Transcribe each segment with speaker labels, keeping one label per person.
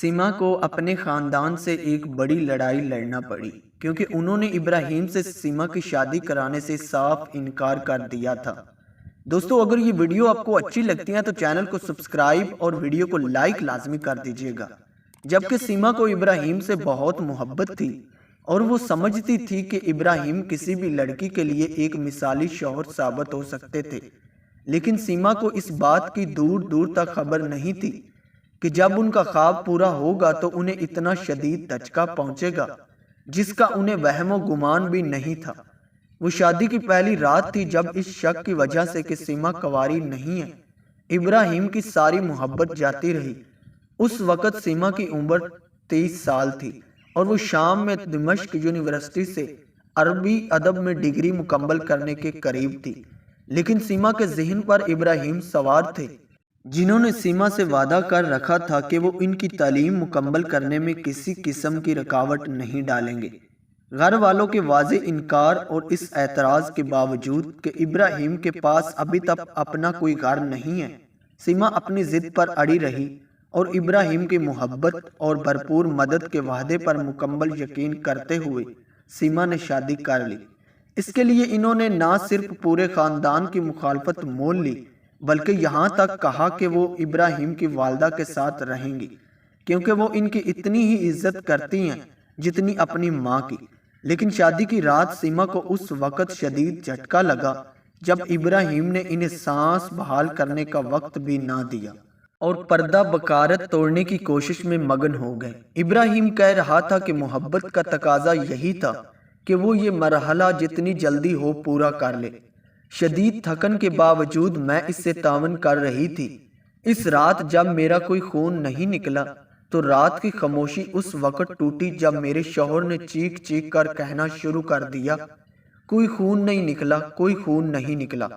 Speaker 1: सीमा को अपने खानदान से एक बड़ी लड़ाई लड़ना पड़ी क्योंकि उन्होंने इब्राहिम से सीमा की शादी कराने से साफ इनकार कर दिया था। दोस्तों, अगर ये वीडियो आपको अच्छी लगती है तो चैनल को सब्सक्राइब और वीडियो को लाइक लाजमी कर दीजिएगा। जबकि सीमा को इब्राहिम से बहुत मोहब्बत थी और वो समझती थी कि इब्राहिम किसी भी लड़की के लिए एक मिसाली शौहर साबित हो सकते थे, लेकिन सीमा को इस बात की दूर दूर तक खबर नहीं थी कि जब उनका ख्वाब पूरा होगा तो उन्हें इतना शदीद धचका पहुंचेगा जिसका उन्हें वहमो गुमान भी नहीं था। वो शादी की पहली रात थी जब इस शक की वजह से कि सीमा कंवारी नहीं है, इब्राहिम की सारी मोहब्बत जाती रही। उस वक़्त सीमा की उम्र 23 साल थी और वो शाम में दिमश्क यूनिवर्सिटी से अरबी अदब में डिग्री मुकम्मल करने के करीब थी, लेकिन सीमा के जहन पर इब्राहिम सवार थे जिन्होंने सीमा से वादा कर रखा था कि वो इनकी तालीम मुकम्मल करने में किसी किस्म की रुकावट नहीं डालेंगे। घर वालों के वाज़े इनकार और इस एतराज़ के बावजूद कि इब्राहिम के पास अभी तक अपना कोई घर नहीं है, सीमा अपनी ज़िद पर अड़ी रही और इब्राहिम की मोहब्बत और भरपूर मदद के वादे पर मुकम्मल यकीन करते हुए सीमा ने शादी कर ली। इसके लिए इन्होंने ना सिर्फ पूरे ख़ानदान की मुखालफत मोल ली बल्कि यहाँ तक कहा कि वो इब्राहिम की वालदा के साथ रहेंगी क्योंकि वो इनकी इतनी ही इज्जत करती हैं जितनी अपनी माँ की। लेकिन शादी की रात सीमा को उस वक़्त शदीद झटका लगा जब इब्राहिम ने इन्हें सांस बहाल करने का वक्त भी ना दिया और पर्दा बकारत तोड़ने की कोशिश में मगन हो गए। इब्राहिम कह रहा था कि मोहब्बत का तकाजा यही था कि वो ये मरहला जितनी जल्दी हो पूरा कर ले। शदीद थकन के बावजूद मैं इससे तावन कर रही थी। इस रात जब मेरा कोई खून नहीं निकला तो रात की खामोशी उस वक़्त टूटी जब मेरे शौहर ने चीख चीख कर कहना शुरू कर दिया, कोई खून नहीं निकला, कोई खून नहीं निकला।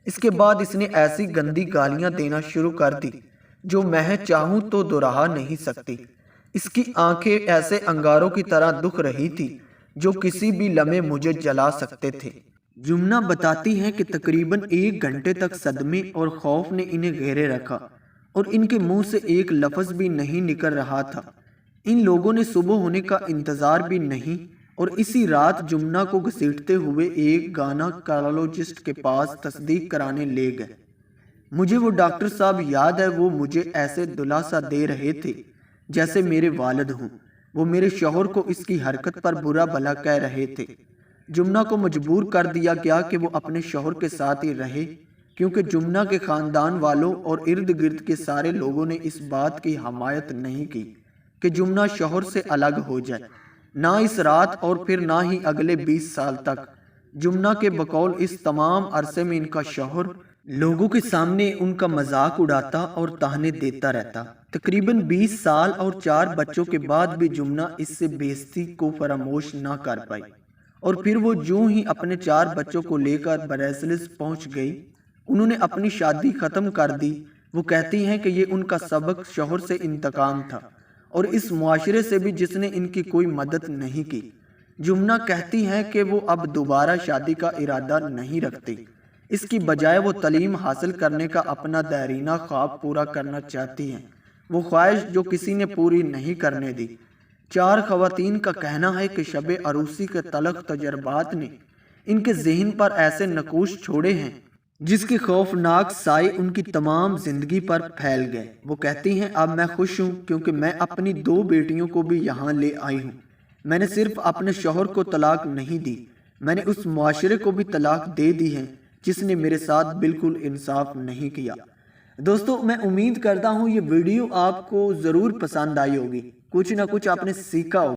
Speaker 1: इसके बाद इसने ऐसी गंदी गालियां देना शुरू कर दी जो मैं चाहूँ तो दोहरा नहीं सकती। इसकी आंखें ऐसे अंगारों की तरह दुख रही थी जो किसी भी लम्हे मुझे जला सकते थे। जुम्ना बताती है कि तकरीबन 1 घंटे तक सदमे और खौफ ने इन्हें घेरे रखा और इनके मुंह से एक लफ्ज़ भी नहीं निकल रहा था। इन लोगों ने सुबह होने का इंतज़ार भी नहीं और इसी रात जुम्ना को घसीटते हुए एक गाना कार्डियोलॉजिस्ट के पास तस्दीक कराने ले गए। मुझे वो डॉक्टर साहब याद है, वो मुझे ऐसे दिलासा दे रहे थे जैसे मेरे वालिद हों। वो मेरे शौहर को इसकी हरकत पर बुरा भला कह रहे थे। जुम्ना को मजबूर कर दिया गया कि वो अपने शौहर के साथ ही रहे क्योंकि जुम्ना के ख़ानदान वालों और इर्द गिर्द के सारे लोगों ने इस बात की हमायत नहीं की कि जुम्ना शौहर से अलग हो जाए। ना इस रात और फिर ना ही अगले 20 साल तक जुम्ना के बकौल इस तमाम अरसे में इनका शौहर लोगों के सामने उनका मजाक उड़ाता और ताहने देता रहता। तकरीबन 20 साल और 4 बच्चों के बाद भी जुम्ना इससे बेइज्जती को फरामोश ना कर पाई और फिर वो यूं ही अपने 4 बच्चों को लेकर ब्रसेल्स पहुंच गई। उन्होंने अपनी शादी ख़त्म कर दी। वो कहती हैं कि ये उनका सबक शौहर से इंतकाम था और इस मुआशरे से भी जिसने इनकी कोई मदद नहीं की। जुम्ना कहती हैं कि वो अब दोबारा शादी का इरादा नहीं रखती। इसकी बजाय वो तालीम हासिल करने का अपना देरीना ख्वाब पूरा करना चाहती हैं, वो ख्वाहिश जो किसी ने पूरी नहीं करने दी। 4 ख़वातीन का कहना है कि शबे अरूसी के तलख तजर्बात ने इनके जहन पर ऐसे नकूश छोड़े हैं जिसके खौफनाक साए उनकी तमाम जिंदगी पर फैल गए। वो कहती हैं, अब मैं खुश हूँ क्योंकि मैं अपनी 2 बेटियों को भी यहाँ ले आई हूँ। मैंने सिर्फ अपने शौहर को तलाक नहीं दी, मैंने उस मुआशरे को भी तलाक दे दी है जिसने मेरे साथ बिल्कुल इंसाफ नहीं किया। दोस्तों, मैं उम्मीद करता हूँ ये वीडियो आपको ज़रूर पसंद आई होगी, कुछ ना कुछ आपने सीखा होगा।